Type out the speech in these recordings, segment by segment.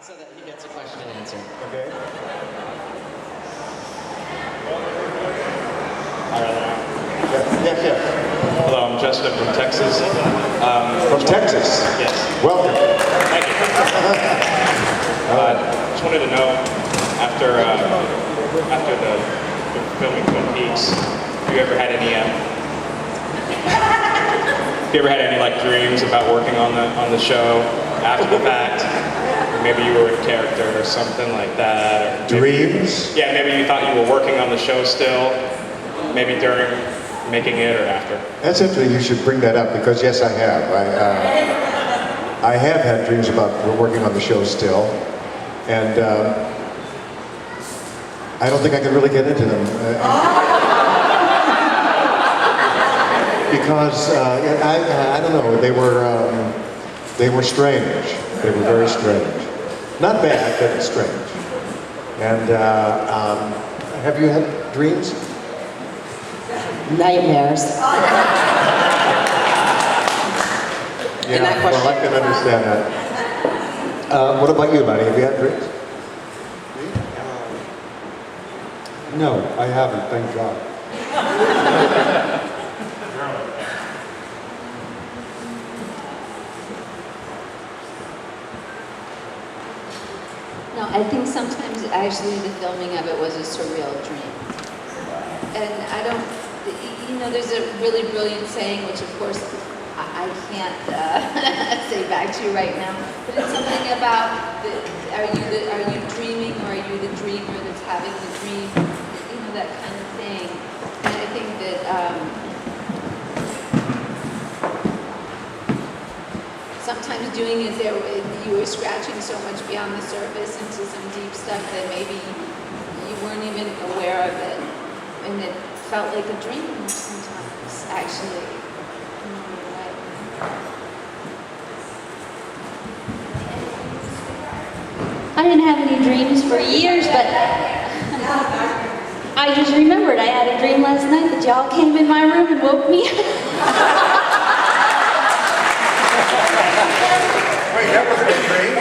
So that he gets a question answered. Okay. Yes. Hello, I'm Justin from Texas. From Texas? Yes. Welcome. Thank you. Just wanted to know, after the filming Twin Peaks, have you ever had any like dreams about working on the show after the fact? Or maybe you were in character or something like that. Or Dreams? Yeah, maybe you thought you were working on the show still, maybe during making it or after. That's interesting. You should bring that up because yes, I have. I have had dreams about working on the show still, and I don't think I can really get into them because I don't know. They were strange. They were very strange. Not bad, but strange. And have you had dreams? Nightmares. Yeah, well, I can understand that. What about you, Lenny? Have you had dreams? No, I haven't, thank God. No, I think sometimes actually the filming of it was a surreal dream. And I don't, there's a really brilliant saying, which of course I can't say back to you right now, but it's something about, are you dreaming or are you the dreamer that's having the dream, that kind of thing. And I think that sometimes doing it there, you were scratching so much beyond the surface into some deep stuff that maybe you weren't even aware of it. And it felt like a dream sometimes, actually. I didn't have any dreams for years, but I just remembered I had a dream last night that y'all came in my room and woke me up. Wait, that wasn't a dream?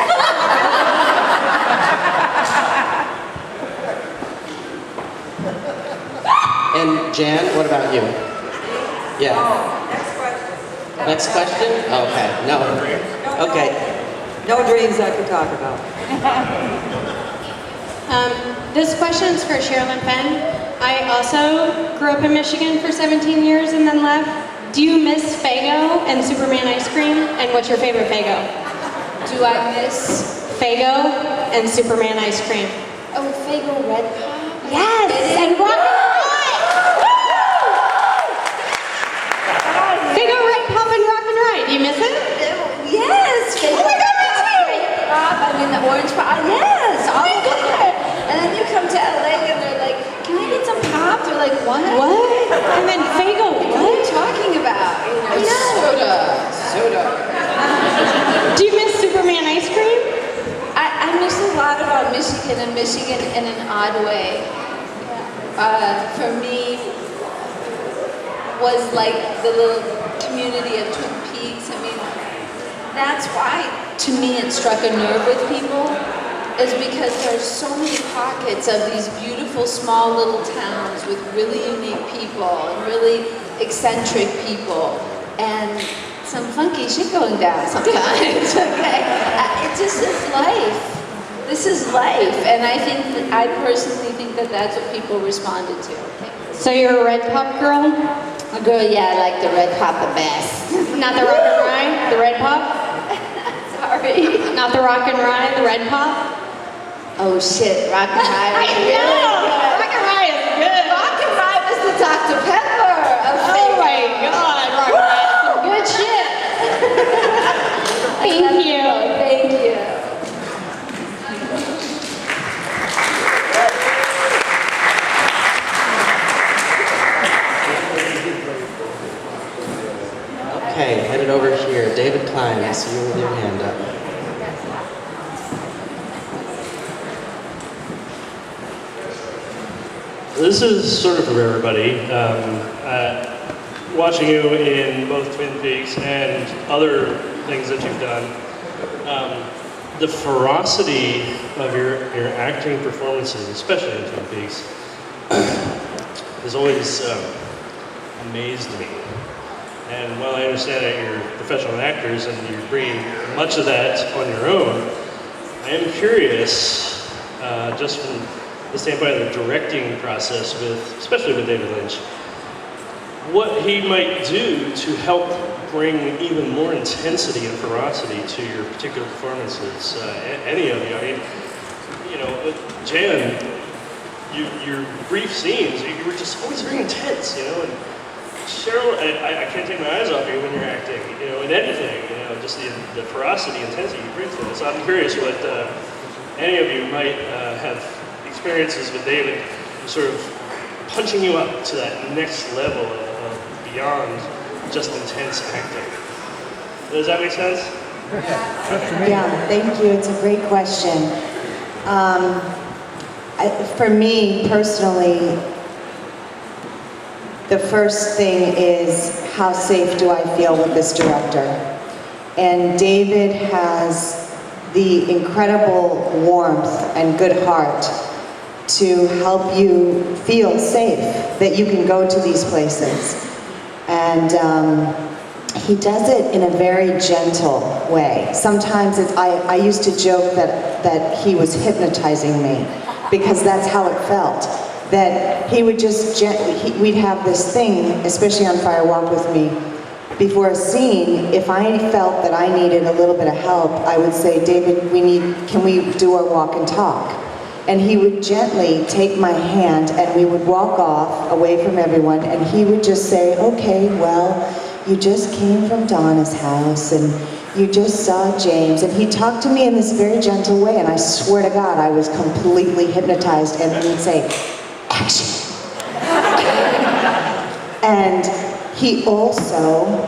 And Jan, what about you? Yeah. Next question? Okay. No. Okay. No dreams I could talk about. This question is for Sherilyn Fenn. I also grew up in Michigan for 17 years and then left. Do you miss Faygo and Superman ice cream? And what's your favorite Faygo? Do I miss? Faygo and Superman ice cream. Oh, Faygo Red Pop? Yes! And Rock and Ride! Faygo Red Pop and Rock and Ride. Do you miss it? Yes! Oh my God, me too! I mean, the orange pop. Yes! Oh my God! And then you come to LA and they're like, can I get some pop? They're like, what? What? And then Faygo, What are you talking about? Soda. Do you miss Superman ice cream? I miss a lot about Michigan and Michigan in an odd way. For me, was like the little community of Twin Peaks. I mean, that's why, to me, it struck a nerve with people, is because there's so many pockets of these beautiful small little towns with really unique people and really eccentric people and some funky shit going down sometimes. Okay, it just is life. This is life, and I personally think that that's what people responded to. Okay. So you're a Red Pop girl? A girl, yeah, I like the Red Pop the best. Not the Rock and Ride, the Red Pop? Sorry. Not the Rock and Ride, the Red Pop? Oh shit, Rock and Ride was really good. Rock and Ride is good. Rock and Ride was the Dr. Pepper of Oh my God, Rock and Ride is some good shit. Thank you. Thank you. Okay, headed over here. David Klein, I see you with your hand up. This is sort of for everybody. Watching you in both Twin Peaks and other things that you've done, the ferocity of your acting performances, especially in Twin Peaks, has always amazed me. And while I understand that you're professional actors and you're bringing much of that on your own, I am curious, just from the standpoint of the directing process, especially with David Lynch, what he might do to help bring even more intensity and ferocity to your particular performances. Any of you, I mean, you know, Jan, your brief scenes, you were just always very intense, you know, and Sheryl, I can't take my eyes off you when you're acting, you know, in anything, you know, just the ferocity, intensity you bring to it. So I'm curious what any of you might have experiences with David sort of punching you up to that next level of beyond just intense acting. Does that make sense? Yeah, thank you. It's a great question. For me personally, the first thing is how safe do I feel with this director? And David has the incredible warmth and good heart to help you feel safe, that you can go to these places. And he does it in a very gentle way. Sometimes I used to joke that he was hypnotizing me, because that's how it felt. That he would just we'd have this thing, especially on Fire Walk with Me, before a scene, if I felt that I needed a little bit of help, I would say, David, can we do our walk and talk? And he would gently take my hand and we would walk off away from everyone, and he would just say, okay, well, you just came from Donna's house and you just saw James. And he talked to me in this very gentle way, and I swear to God, I was completely hypnotized. And he would say, action. And he also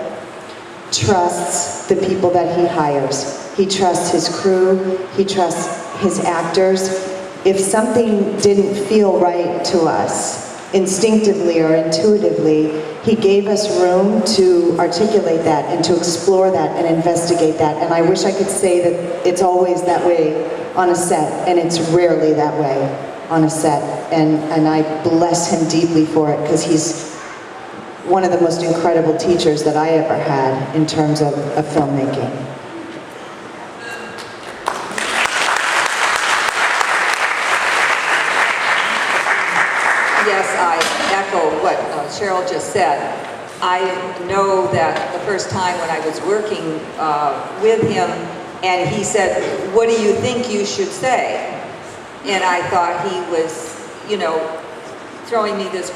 trusts the people that he hires. He trusts his crew, he trusts his actors. If something didn't feel right to us, instinctively or intuitively, he gave us room to articulate that and to explore that and investigate that. And I wish I could say that it's always that way on a set, and it's rarely that way on a set. And I bless him deeply for it, because he's one of the most incredible teachers that I ever had in terms of filmmaking. Yes, I echo what Sheryl just said. I know that the first time when I was working with him, and he said, what do you think you should say? And I thought he was, you know, throwing me this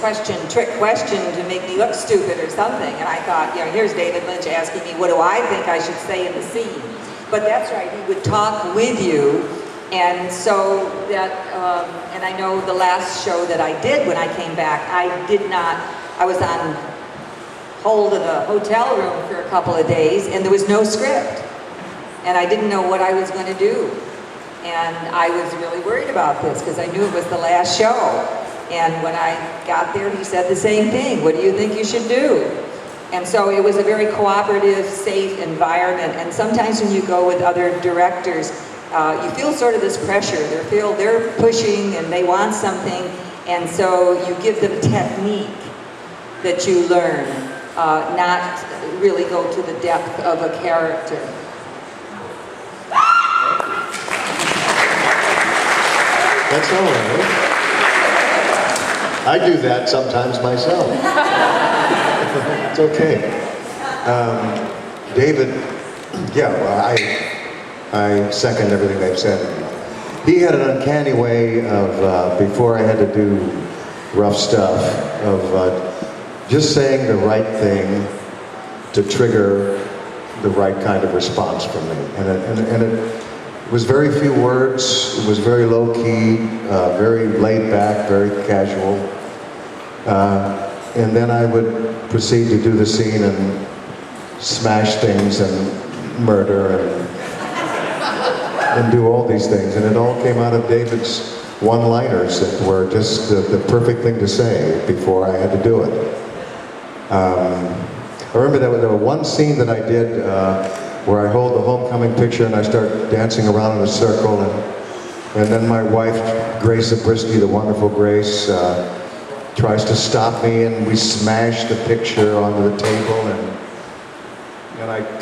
trick question to make me look stupid or something. And I thought, you know, here's David Lynch asking me, what do I think I should say in the scene? But that's right, he would talk with you. And so that, and I know the last show that I did when I came back, I was on hold in a hotel room for a couple of days, and there was no script. And I didn't know what I was going to do. And I was really worried about this, because I knew it was the last show. And when I got there, he said the same thing. What do you think you should do? And so it was a very cooperative, safe environment. And sometimes when you go with other directors, you feel sort of this pressure. They're pushing and they want something, and so you give them technique that you learn, not really go to the depth of a character. That's all right. I do that sometimes myself. It's okay. David, yeah, well, I second everything they've said. He had an uncanny way of, before I had to do rough stuff, of just saying the right thing to trigger the right kind of response from me. And it was very few words, it was very low-key, very laid-back, very casual. And then I would proceed to do the scene and smash things and murder and do all these things. And it all came out of David's one-liners that were just the perfect thing to say before I had to do it. I remember there was one scene that I did where I hold the homecoming picture and I start dancing around in a circle, and then my wife, Grace Zabriskie, the wonderful Grace, tries to stop me, and we smash the picture onto the table,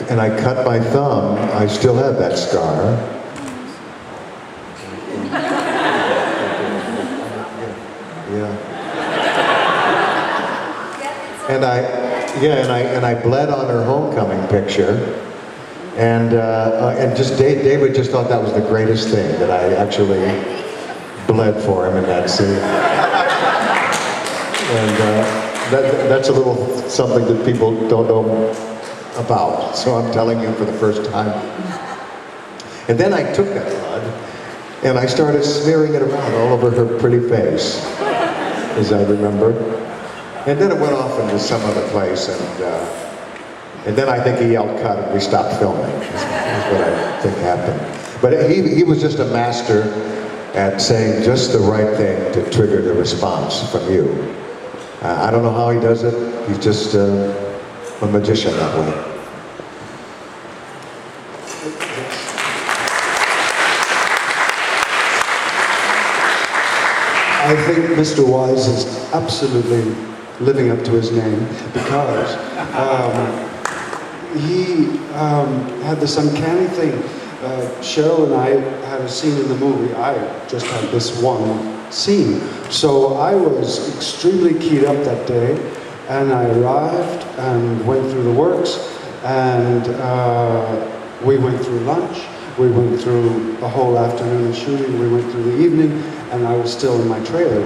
and I cut my thumb. I still have that scar. Yeah. And I bled on her homecoming picture, and just David just thought that was the greatest thing, that I actually bled for him in that scene. And that's a little something that people don't know about, so I'm telling you for the first time. And then I took that blood and I started smearing it around all over her pretty face, as I remember. And then it went off into some other place, and then I think he yelled cut and we stopped filming. That's what I think happened. But he was just a master at saying just the right thing to trigger the response from you. I don't know how he does it. He's just a magician that way. I think Mr. Wise is absolutely living up to his name, because he had this uncanny thing. Sheryl and I had a scene in the movie. I just had this one scene. So I was extremely keyed up that day, and I arrived and went through the works, and we went through lunch, we went through the whole afternoon of shooting, we went through the evening, and I was still in my trailer.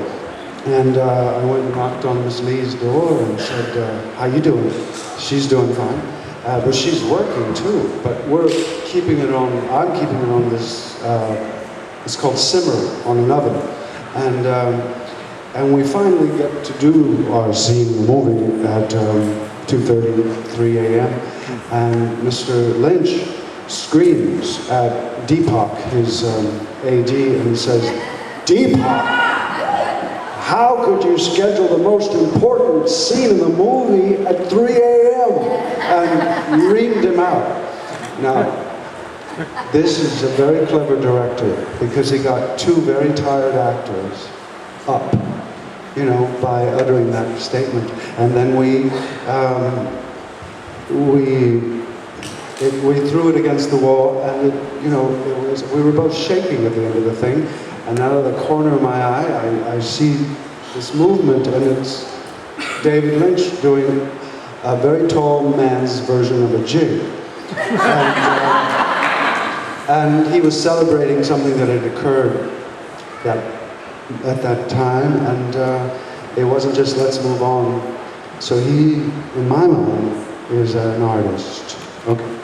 And I went and knocked on Miss Lee's door and said, how you doing? She's doing fine. But she's working too, but we're keeping it on, I'm keeping it on this, it's called simmer on an oven. And we finally get to do our scene in the movie at 2:30, 3 a.m. And Mr. Lynch screams at Deepak, his AD, and says, Deepak, how could you schedule the most important scene in the movie at 3 a.m.? And reamed him out. Now, this is a very clever director, because he got two very tired actors up, you know, by uttering that statement. And then we threw it against the wall, and we were both shaking at the end of the thing. And out of the corner of my eye, I see this movement, and it's David Lynch doing a very tall man's version of a jig. And he was celebrating something that had occurred at that time, and it wasn't just let's move on. So he, in my mind, is an artist. Okay.